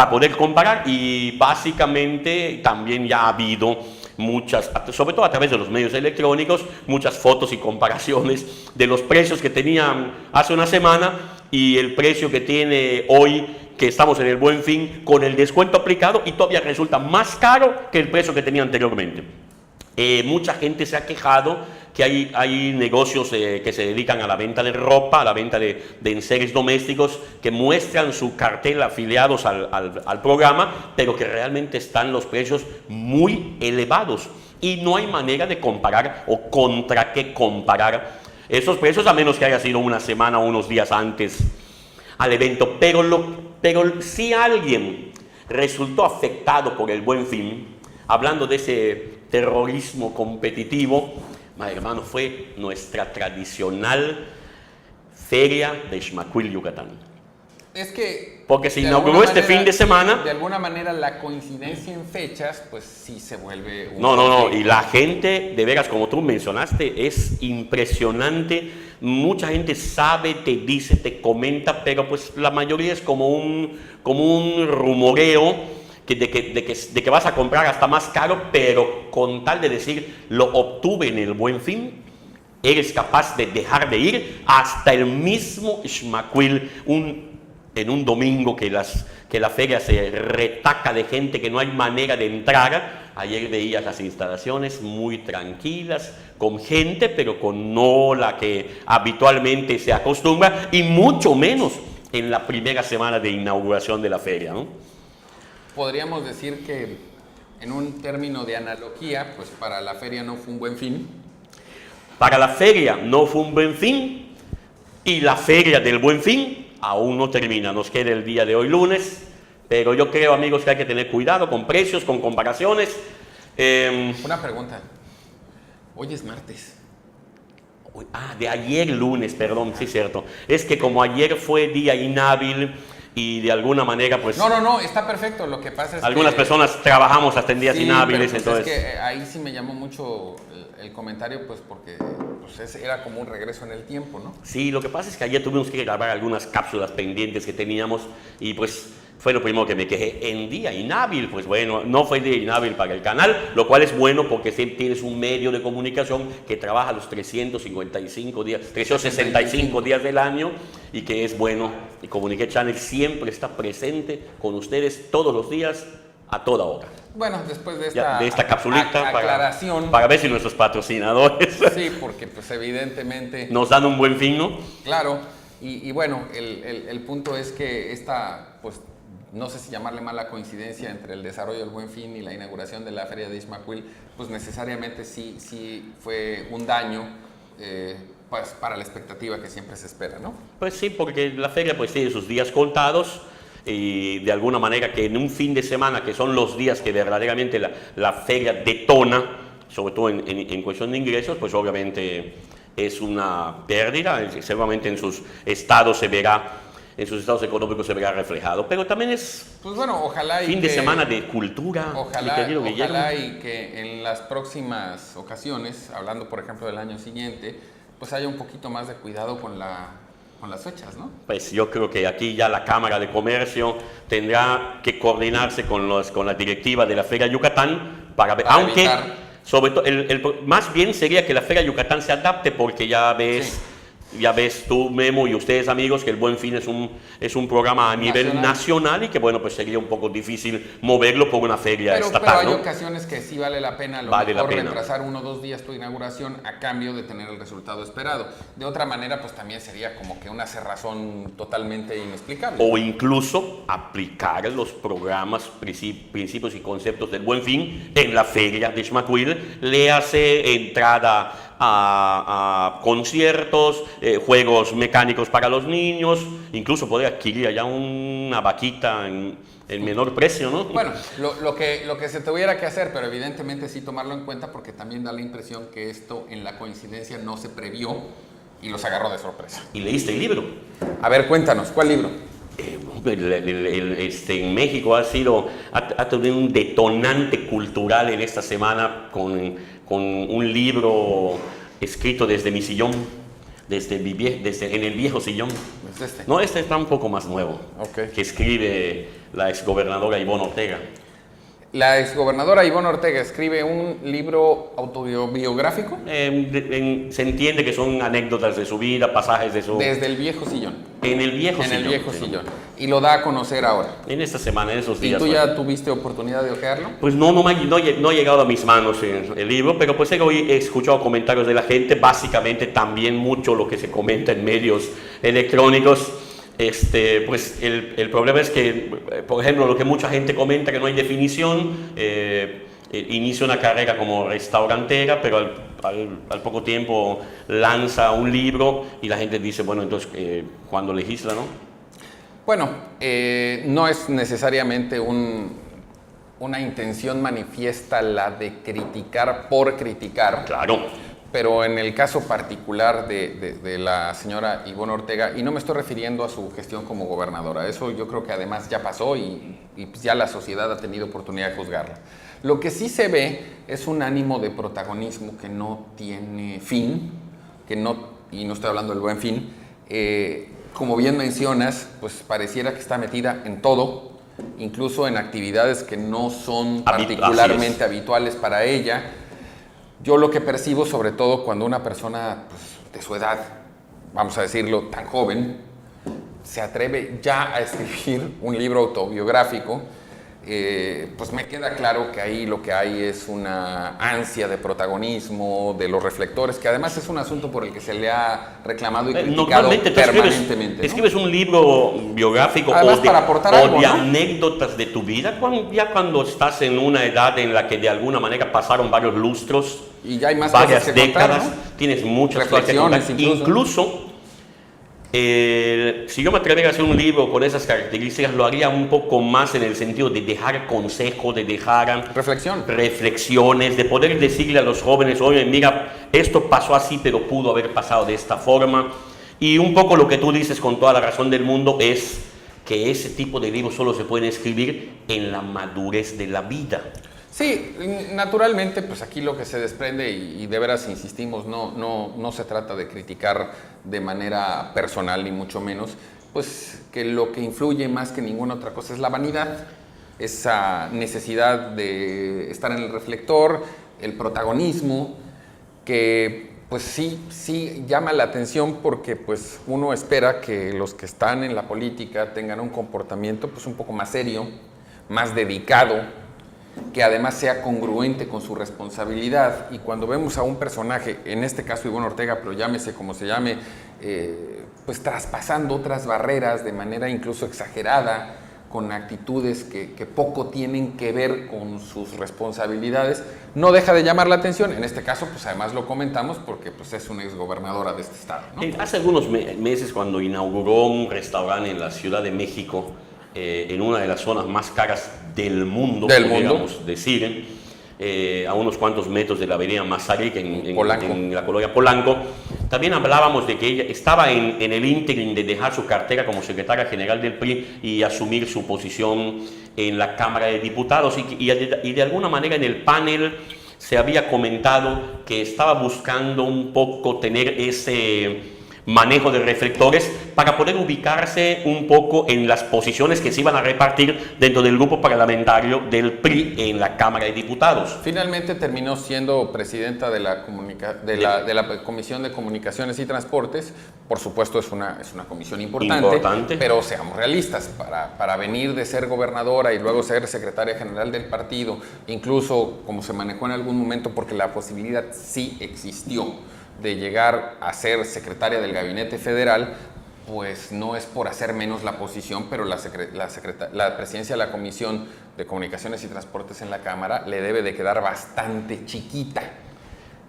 [SPEAKER 2] poder comparar, y básicamente también ya ha habido muchas, sobre todo a través de los medios electrónicos, muchas fotos y comparaciones de los precios que tenían hace una semana y el precio que tiene hoy, que estamos en el Buen Fin, con el descuento aplicado, y todavía resulta más caro que el precio que tenía anteriormente. Mucha gente se ha quejado que hay negocios que se dedican a la venta de ropa, a la venta de enseres domésticos, que muestran su cartel afiliados al programa, pero que realmente están los precios muy elevados y no hay manera de comparar o contra qué comparar esos precios, a menos que haya sido una semana o unos días antes al evento. Pero si alguien resultó afectado por el Buen Fin, hablando de ese terrorismo competitivo, hermano, fue nuestra tradicional feria de Ixmaquil, Yucatán.
[SPEAKER 1] Es que...
[SPEAKER 2] porque se inauguró este fin de semana.
[SPEAKER 1] De alguna manera la coincidencia en fechas, pues sí se vuelve...
[SPEAKER 2] No, y la gente, de veras, como tú mencionaste, es impresionante. Mucha gente sabe, te dice, te comenta, pero pues la mayoría es como un rumoreo, de que vas a comprar hasta más caro, pero con tal de decir, lo obtuve en el Buen Fin, eres capaz de dejar de ir hasta el mismo Ixmaquil, en un domingo que la feria se retaca de gente, que no hay manera de entrar. Ayer veías las instalaciones muy tranquilas, con gente, pero con no la que habitualmente se acostumbra, y mucho menos en la primera semana de inauguración de la feria, ¿no?
[SPEAKER 1] Podríamos decir que, en un término de analogía, pues para la feria no fue un buen fin.
[SPEAKER 2] Para la feria no fue un buen fin, y la feria del Buen Fin aún no termina. Nos queda el día de hoy, lunes, pero yo creo, amigos, que hay que tener cuidado con precios, con comparaciones.
[SPEAKER 1] Una pregunta. Hoy es martes.
[SPEAKER 2] De ayer lunes, perdón, sí, cierto. Es que como ayer fue día inhábil, y de alguna manera, pues...
[SPEAKER 1] No, está perfecto. Lo que pasa es
[SPEAKER 2] algunas personas trabajamos hasta en días inhábiles,
[SPEAKER 1] pues
[SPEAKER 2] entonces...
[SPEAKER 1] Es que ahí sí me llamó mucho el comentario, pues porque pues era como un regreso en el tiempo, ¿no?
[SPEAKER 2] Sí, lo que pasa es que ayer tuvimos que grabar algunas cápsulas pendientes que teníamos, y pues fue lo primero que me quejé. En día inhábil, pues bueno, no fue día inhábil para el canal, lo cual es bueno porque siempre tienes un medio de comunicación que trabaja los 365 días del año, y que es bueno. Y Comunique Channel siempre está presente con ustedes todos los días, a toda hora.
[SPEAKER 1] Bueno, después de esta
[SPEAKER 2] capsulita
[SPEAKER 1] aclaración,
[SPEAKER 2] para ver si nuestros patrocinadores
[SPEAKER 1] sí, porque pues evidentemente
[SPEAKER 2] nos dan un buen fin, ¿no?
[SPEAKER 1] Claro, y bueno, el punto es que pues no sé si llamarle mala coincidencia entre el desarrollo del Buen Fin y la inauguración de la feria de Ixmaquil, pues necesariamente sí fue un daño pues para la expectativa que siempre se espera, ¿no?
[SPEAKER 2] Pues sí, porque la feria pues tiene sus días contados, y de alguna manera que en un fin de semana, que son los días que verdaderamente la feria detona, sobre todo en cuestión de ingresos, pues obviamente es una pérdida. Seguramente en sus estados económicos se verá reflejado, pero también es,
[SPEAKER 1] pues bueno, ojalá
[SPEAKER 2] fin de semana de cultura.
[SPEAKER 1] Ojalá y que en las próximas ocasiones, hablando por ejemplo del año siguiente, pues haya un poquito más de cuidado con las fechas, ¿no?
[SPEAKER 2] Pues yo creo que aquí ya la Cámara de Comercio tendrá que coordinarse con la directiva de la Feria Yucatán para ver, aunque Sobre todo, más bien sería que la Feria Yucatán se adapte, porque ya ves tú, Memo, y ustedes, amigos, que el Buen Fin es un programa a nivel nacional y que, bueno, pues sería un poco difícil moverlo por una feria estatal.
[SPEAKER 1] Pero hay
[SPEAKER 2] ¿no?
[SPEAKER 1] ocasiones que sí vale la pena, mejor retrasar 1 o 2 días tu inauguración a cambio de tener el resultado esperado. De otra manera, pues también sería como que una cerrazón totalmente inexplicable.
[SPEAKER 2] O incluso aplicar los programas, principios y conceptos del Buen Fin en la feria de Xmathuil. Le hace entrada a conciertos, juegos mecánicos para los niños, incluso poder adquirir allá una vaquita en menor precio, ¿no?
[SPEAKER 1] Bueno, lo que se tuviera que hacer, pero evidentemente sí tomarlo en cuenta, porque también da la impresión que esto en la coincidencia no se previó y los agarró de sorpresa.
[SPEAKER 2] ¿Y leíste el libro?
[SPEAKER 1] A ver, cuéntanos, ¿cuál libro?
[SPEAKER 2] En México ha tenido un detonante cultural en esta semana con un libro escrito desde mi sillón, en el viejo sillón.
[SPEAKER 1] ¿Es este?
[SPEAKER 2] No, este está un poco más nuevo, que escribe la exgobernadora Ivonne Ortega.
[SPEAKER 1] La exgobernadora Ivonne Ortega escribe un libro autobiográfico.
[SPEAKER 2] Se entiende que son anécdotas de su vida, pasajes de su...
[SPEAKER 1] Desde el viejo sillón.
[SPEAKER 2] En el viejo sillón.
[SPEAKER 1] En el viejo sillón. Y lo da a conocer ahora.
[SPEAKER 2] En esta semana, en esos días.
[SPEAKER 1] ¿Y tú ya tuviste oportunidad de ojearlo?
[SPEAKER 2] Pues no ha llegado a mis manos el libro, pero pues he escuchado comentarios de la gente, básicamente también mucho lo que se comenta en medios electrónicos. Pues el problema es que, por ejemplo, lo que mucha gente comenta, que no hay definición, inicia una carrera como restaurantera, pero al poco tiempo lanza un libro y la gente dice, bueno, entonces, ¿cuándo legisla, no?
[SPEAKER 1] Bueno, no es necesariamente una intención manifiesta la de criticar por criticar.
[SPEAKER 2] Claro.
[SPEAKER 1] Pero en el caso particular de la señora Ivonne Ortega, y no me estoy refiriendo a su gestión como gobernadora, eso yo creo que además ya pasó y ya la sociedad ha tenido oportunidad de juzgarla. Lo que sí se ve es un ánimo de protagonismo que no tiene fin, y no estoy hablando del Buen Fin, como bien mencionas, pues pareciera que está metida en todo, incluso en actividades que no son particularmente habituales para ella. Yo lo que percibo, sobre todo cuando una persona de su edad, vamos a decirlo, tan joven, se atreve ya a escribir un libro autobiográfico, pues me queda claro que ahí lo que hay es una ansia de protagonismo, de los reflectores, que además es un asunto por el que se le ha reclamado y criticado permanentemente.
[SPEAKER 2] Escribes un libro biográfico de anécdotas de tu vida, ya cuando estás en una edad en la que de alguna manera pasaron varios lustros,
[SPEAKER 1] y ya hay más
[SPEAKER 2] varias
[SPEAKER 1] cosas que
[SPEAKER 2] décadas,
[SPEAKER 1] contar, ¿no?
[SPEAKER 2] Tienes muchas
[SPEAKER 1] reflexiones
[SPEAKER 2] cosas que contar. Incluso si yo me atreviera a hacer un libro con esas características, lo haría un poco más en el sentido de dejar consejos, de dejar reflexiones, de poder decirle a los jóvenes, oye, mira, esto pasó así, pero pudo haber pasado de esta forma. Y un poco lo que tú dices con toda la razón del mundo es que ese tipo de libros solo se pueden escribir en la madurez de la vida.
[SPEAKER 1] Sí, naturalmente, pues aquí lo que se desprende, y de veras insistimos, no se trata de criticar de manera personal, ni mucho menos, pues que lo que influye más que ninguna otra cosa es la vanidad, esa necesidad de estar en el reflector, el protagonismo, que pues sí llama la atención, porque pues uno espera que los que están en la política tengan un comportamiento pues un poco más serio, más dedicado, que además sea congruente con su responsabilidad. Y cuando vemos a un personaje, en este caso Ivonne Ortega, pero llámese como se llame, pues traspasando otras barreras de manera incluso exagerada, con actitudes que poco tienen que ver con sus responsabilidades, no deja de llamar la atención. En este caso, pues además lo comentamos porque pues, es una exgobernadora de este estado, ¿no?
[SPEAKER 2] Hace algunos meses, cuando inauguró un restaurante en la Ciudad de México, en una de las zonas más caras del mundo, podríamos decir, a unos cuantos metros de la avenida Mazarik, en la colonia Polanco. También hablábamos de que ella estaba en el ínterin de dejar su cartera como secretaria general del PRI y asumir su posición en la Cámara de Diputados, y de alguna manera en el panel se había comentado que estaba buscando un poco tener ese manejo de reflectores para poder ubicarse un poco en las posiciones que se iban a repartir dentro del grupo parlamentario del PRI en la Cámara de Diputados.
[SPEAKER 1] Finalmente terminó siendo presidenta de la Comisión de Comunicaciones y Transportes. Por supuesto es una comisión importante, pero seamos realistas, para venir de ser gobernadora y luego ser secretaria general del partido, incluso como se manejó en algún momento, porque la posibilidad sí existió de llegar a ser secretaria del Gabinete Federal, pues no es por hacer menos la posición, pero la presidencia de la Comisión de Comunicaciones y Transportes en la Cámara le debe de quedar bastante chiquita,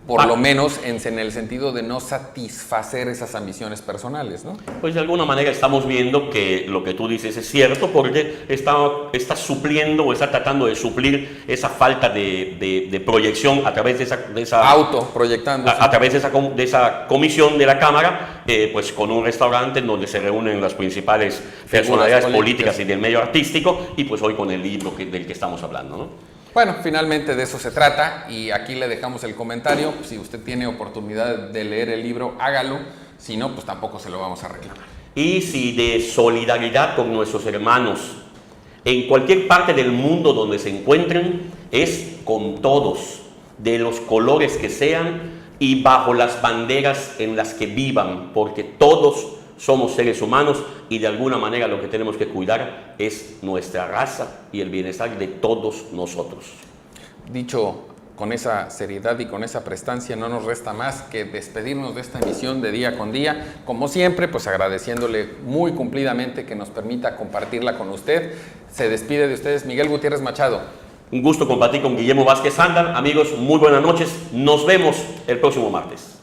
[SPEAKER 1] por lo menos en el sentido de no satisfacer esas ambiciones personales, ¿no?
[SPEAKER 2] Pues de alguna manera estamos viendo que lo que tú dices es cierto, porque está supliendo o está tratando de suplir esa falta de proyección a través de esa
[SPEAKER 1] autoproyectándose,
[SPEAKER 2] a través de esa comisión de la Cámara, pues con un restaurante en donde se reúnen las principales personalidades políticas y del medio artístico, y pues hoy con el libro del que estamos hablando, ¿no?
[SPEAKER 1] Bueno, finalmente de eso se trata, y aquí le dejamos el comentario. Si usted tiene oportunidad de leer el libro, hágalo. Si no, pues tampoco se lo vamos a reclamar.
[SPEAKER 2] Y si de solidaridad con nuestros hermanos en cualquier parte del mundo donde se encuentren, es con todos, de los colores que sean y bajo las banderas en las que vivan, porque todos somos seres humanos y de alguna manera lo que tenemos que cuidar es nuestra raza y el bienestar de todos nosotros.
[SPEAKER 1] Dicho con esa seriedad y con esa prestancia, no nos resta más que despedirnos de esta emisión de Día con Día. Como siempre, pues agradeciéndole muy cumplidamente que nos permita compartirla con usted. Se despide de ustedes Miguel Gutiérrez Machado.
[SPEAKER 2] Un gusto compartir con Guillermo Vázquez Sándal. Amigos, muy buenas noches. Nos vemos el próximo martes.